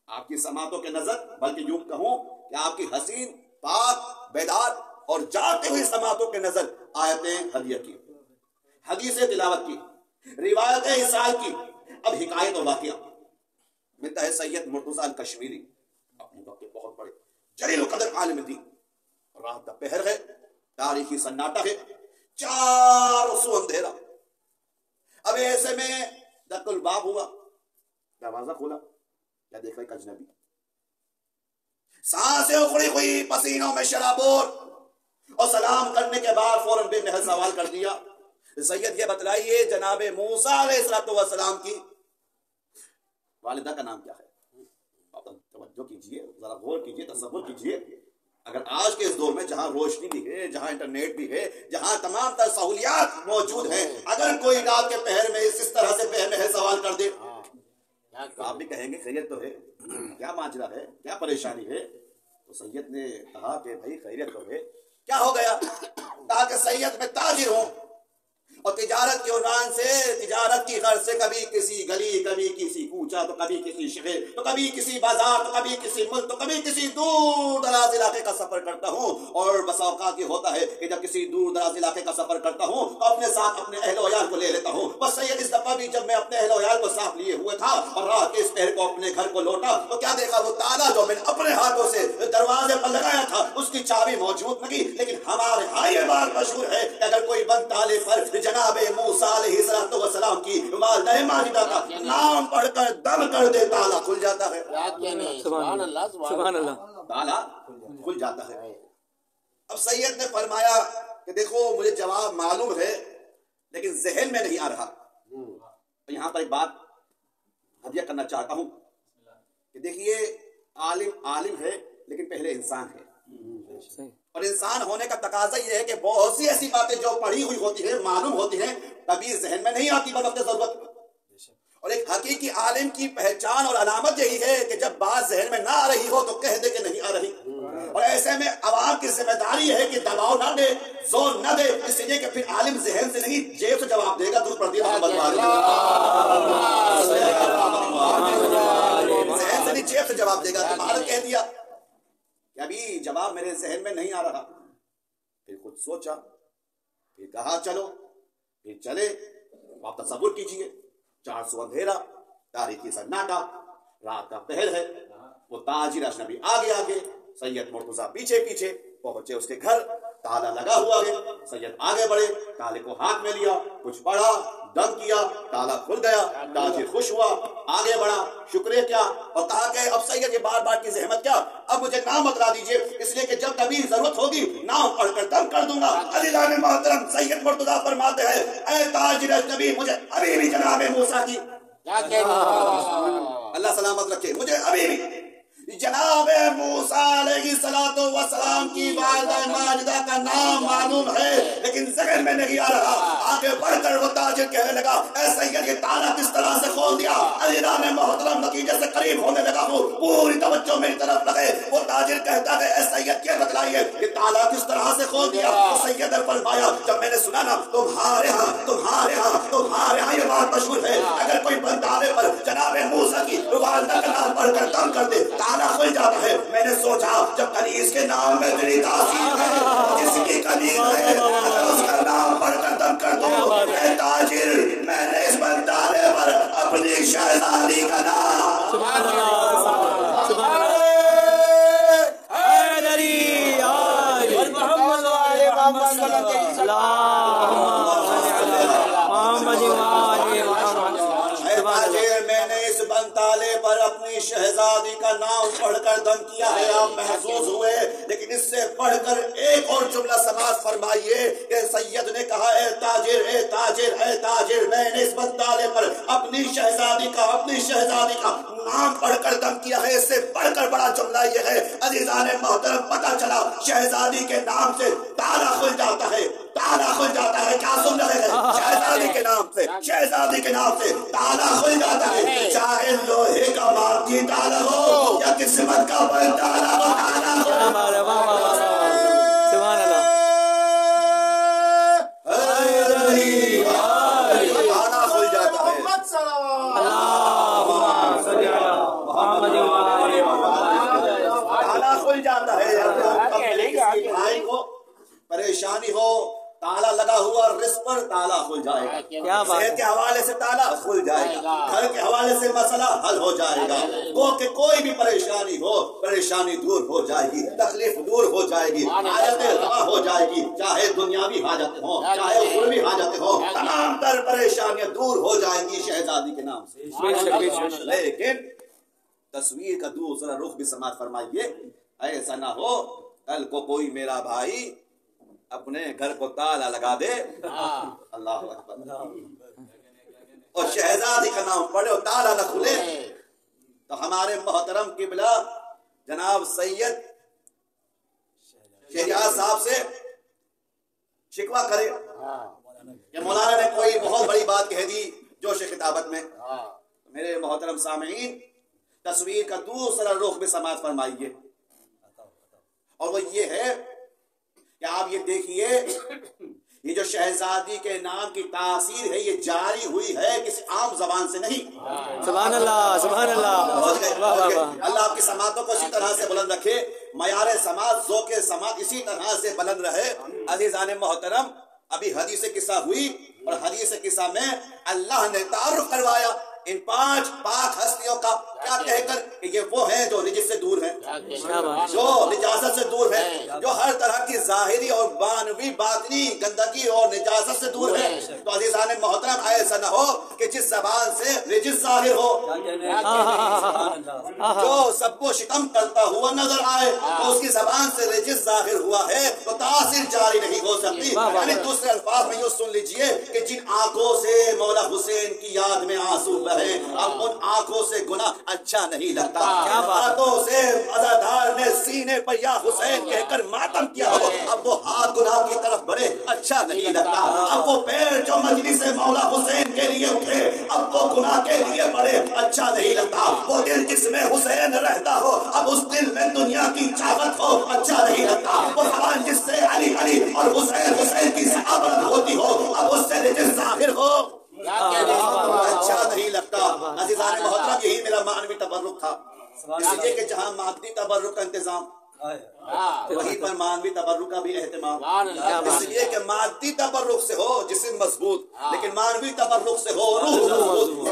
آپ کی سماعتوں کے نظر، بلکہ یوں کہوں کہ آپ کی حسین، پاک، بیدار اور جاگتی ہوئی سماعتوں کے نظر آیتیں ہدیہ کی، حدیث تلاوت کی، روایت احسان کی، اب حکایت و واقعہ۔ ملتا ہے سید مرتضیٰ الکشمیری، اپنے وقت کے بہت بڑے جلیل القدر عالم دین، رات کا پہر ہے، تاریخی سناٹا ہے، چاروں سو اندھیرا۔ اب ایسے میں دق الباب ہوا، دروازہ کھولا، کیا دیکھا ایک اجنبی، سانسیں اکھڑی ہوئی، پسینوں میں شرابور، اور سلام کرنے کے بعد فوراً بے محل سوال کر دیا، سید یہ بتلائیے جناب موسیٰ علیہ السلام کی والدہ کا نام کیا ہے؟ توجہ کیجئے، ذرا غور کیجئے، تصور کیجئے، اگر آج کے اس دور میں جہاں روشنی بھی ہے، جہاں انٹرنیٹ بھی ہے، جہاں تمام تر سہولیات موجود ہیں، اگر کوئی رات کے پہر میں اس طرح سے بے محل سوال کر دے تو آپ بھی کہیں گے خیریت تو ہے، کیا ماجرا ہے، کیا پریشانی ہے؟ تو سید نے کہا کہ بھائی خیریت تو ہے، کیا ہو گیا؟ تاکہ سید میں تاجر ہوں اور تجارت کے عنوان سے، تجارت کی غرض سے کبھی کسی گلی، کبھی کسی کوچہ، تو کبھی کسی شہر، تو کبھی کسی بازار، تو کبھی کسی ملک، تو کبھی کسی دور دراز علاقے کا سفر کرتا ہوں، اور بس اوقات یہ ہوتا ہے کہ جب کسی دور دراز علاقے کا سفر کرتا ہوں تو اپنے ساتھ اپنے اہل و عیال کو لے لیتا ہوں۔ بس سید اس دفعہ بھی جب میں اپنے اہل و عیال کو ساتھ لیے ہوئے تھا اور رات کے اس پہر کو اپنے گھر کو لوٹا تو کیا دیکھا، وہ تالا جو میں نے اپنے ہاتھوں سے دروازے پر لگایا تھا اس کی چابی موجود نہیں، لیکن ہمارے ہاں یہ بات مشہور ہے کہ اگر کوئی بند تالے پر جناب موسیٰ علیہ السلام کی والدہ ماجدہ کا نام پڑھ کر دم کر دے تالا کھل جاتا ہے۔ سبحان اللہ، سبحان اللہ، تالا کھل جاتا ہے۔ اب سید نے فرمایا کہ دیکھو مجھے جواب معلوم ہے لیکن ذہن میں نہیں آ رہا۔ یہاں پر ایک بات ہدیہ کرنا چاہتا ہوں کہ دیکھیے عالم ہے لیکن پہلے انسان ہے، اور انسان ہونے کا تقاضا یہ ہے کہ بہت سی ایسی باتیں جو پڑھی ہوئی ہوتی ہیں، معلوم ہوتی ہیں، کبھی ذہن میں نہیں آتی بوقت ضرورت، اور ایک حقیقی عالم کی پہچان اور علامت یہی ہے کہ جب بات ذہن میں نہ آ رہی ہو تو کہہ دے کہ نہیں آ رہی، اور ایسے میں عوام کی ذمہ داری ہے کہ دباؤ نہ دے، زور نہ دے، اس لیے کہ پھر عالم ذہن سے نہیں جیب سے جواب دے گا۔ درود پڑھتی ہے محمد ذہن سے نہیں جیب سے جواب دے گا۔ تمہارا کہہ دیا کہ ابھی جواب میرے ذہن میں نہیں آ رہا، پھر خود سوچا، پھر کہا چلو، پھر چلے۔ آپ تصور کیجئے 400 اندھیرا، تاریخی سناٹا، رات کا پہر ہے، وہ تاجر اجنبی آگے آگے، سید مرتضیٰ پیچھے پیچھے پہنچے اس کے گھر، تالا لگا ہوا ہے، سید آگے بڑھے، تالے کو ہاتھ میں لیا، کچھ پڑھا، دم کیا، تالا کھل گیا، تاجر خوش ہوا، آگے بڑھا، شکریہ کیا، اور کہا کہ اب سید یہ بار بار کی زحمت کیا، اب مجھے نام بتلا دیجئے، اس لیے کہ جب کبھی ضرورت ہوگی نام پڑھ کر دم کر دوں گا۔ عزیزان محترم، سید مرتضیٰ فرماتے ہیں اے تاجر اجنبی، مجھے ابھی بھی جناب موسیٰ کی، اللہ سلامت رکھے، مجھے ابھی بھی جناب موسیٰ علیہ السلام کی والدہ ماجدہ کا نام معلوم ہے لیکن ذہن میں نہیں آ رہا۔ آگے بڑھ کر وہ تاجر کہنے لگا اے سید یہ تالا کس طرح سے کھول دیا؟ عزیزان محترم، نتیجے سے قریب ہونے لگا ہوں، پوری توجہ میری طرف لگے۔ وہ تاجر کہتا ہے اے سید یہ بتلائیے یہ تالا کس طرح سے کھول دیا؟ سید نے فرمایا جب میں نے سنا نا تمہارے ہاں یہ بات مشہور ہے اگر کوئی بند تالے پر جناب موسیٰ کی والدہ کا نام پڑھ کر دم کر دے تالا کھل جاتا ہے۔ میں نے سوچا جب کنیز کے نام میں میری تاثیر ہے، جس کی کنیز ہے اگر اس کا نام پڑھ کر دم کر دو، اے تاجر میں نے اس بند تالے پر اپنی شہزادی کا نام سبحان اللہ، سبحان اللہ، حیدری آج محمد والے محمد صلی اللہ علیہ وسلم۔ میں نے اس بند تالے پر اپنی شہزادی کا نام پڑھ کر دم کیا ہے، آپ محظوظ ہوئے، لیکن اس سے پڑھ کر ایک اور جملہ سماعت فرمائیے کہ سید نے کہا اے تاجر اے تاجر اے تاجر، میں نے اس بند تالے پر اپنی شہزادی کا نام پڑھ کر دم کیا ہے۔ اس سے پڑھ کر بڑا جملہ یہ ہے عزیزان محترم، پتہ چلا شہزادی کے نام سے تالا کھل جاتا ہے، تالا کھل جاتا ہے۔ کیا سن رہے ہیں؟ شہزادی کے نام سے تالا کھل جاتا ہے، چاہے لوہے کا مارکی تالا ہو یا قسمت کا بند تالا ہو، تالا سبحان اللہ، تالا کھل جاتا ہے۔ اللہم صلی علی محمد پریشانی ہو، تالا لگا ہوا رزق پر تالا کھل جائے گا، کیا بات صحت کے حوالے سے تالا کھل جائے گا، گھر کے حوالے سے مسئلہ حل ہو جائے گا، گو کہ کوئی بھی پریشانی ہو پریشانی دور ہو جائے گی، تکلیف دور ہو جائے گی، حاجتیں رفع ہو جائے گی، چاہے دنیاوی حاجتیں ہوں چاہے اخروی حاجتیں ہوں، تمام تر پریشانیاں دور ہو جائیں گی شہزادی کے نام سے۔ لیکن تصویر کا دوسرا رخ بھی سماعت فرمائیے، ایسا نہ ہو کل کو کوئی میرا بھائی اپنے گھر کو تالا لگا دے، اللہ اکبر، اور شہزادی کا نام پڑھے اور تالا نہ کھلے، تو ہمارے محترم قبلہ جناب سید شہریار صاحب سے شکوہ کرے کہ مولانا نے کوئی بہت بڑی بات کہہ دی جوش خطابت میں۔ میرے محترم سامعین، تصویر کا دوسرا رخ بھی سماعت فرمائیے، اور وہ یہ ہے کہ آپ یہ دیکھیے، یہ جو شہزادی کے نام کی تاثیر ہے یہ جاری ہوئی ہے کسی عام زبان سے نہیں۔ سبحان اللہ، سبحان اللہ، اللہ آپ کی سماعتوں کو اسی طرح سے بلند رکھے، معیار سماعت، ذوق سماعت اسی طرح سے بلند رہے۔ عزیزان محترم، ابھی حدیث قصہ ہوئی، اور حدیث قصہ میں اللہ نے تعارف کروایا ان 5 پاک ہستیوں کا، کیا کہہ کر کہ یہ وہ ہیں جو رجس سے دور ہیں، جو نجاست سے دور ہیں، جو ہر طرح کی ظاہری اور بانوی باطنی گندگی اور نجاست سے دور ہیں۔ تو عزیزان محترم، ایسا نہ ہو کہ جس زبان سے رجس ظاہر ہو، جو سب کو شکم کرتا ہوا نظر آئے، تو اس کی زبان سے رجس ظاہر ہوا ہے تو تاثیر جاری نہیں ہو سکتی۔ یعنی دوسرے الفاظ میں یوں سن لیجئے کہ جن آنکھوں سے مولا حسین کی یاد میں آنسو بہے، اب ان آنکھوں سے گناہ اچھا نہیں لگتا، ہاتھوں سے عزادار نے سینے پر یا حسین کہہ کر ماتم کیا ہو، اب وہ ہاتھ گناہ کی طرف بڑھے اچھا نہیں لگتا، اب وہ پیر جو مجلس مولا حسین کے لیے اٹھے اب وہ گناہ کے لیے بڑھے اچھا نہیں لگتا، وہ دل جس میں حسین رہتا ہو اب اس دل میں دنیا کی چاہت ہو اچھا نہیں لگتا، وہ زبان جس سے علی علی اور حسین حسین کی صحابت ہوتی ہو اب اس سے رجس ظاہر ہو اچھا نہیں لگتا۔ عزیزان محترم، یہی میرا معنوی تبرک تھا، اس لیے کہ جہاں مادی تبرک کا انتظام وہیں پر معنوی تبرک کا بھی اہتمام، اس لیے کہ مادی تبرک سے ہو جسم مضبوط، لیکن معنوی تبرک سے ہو روح مضبوط۔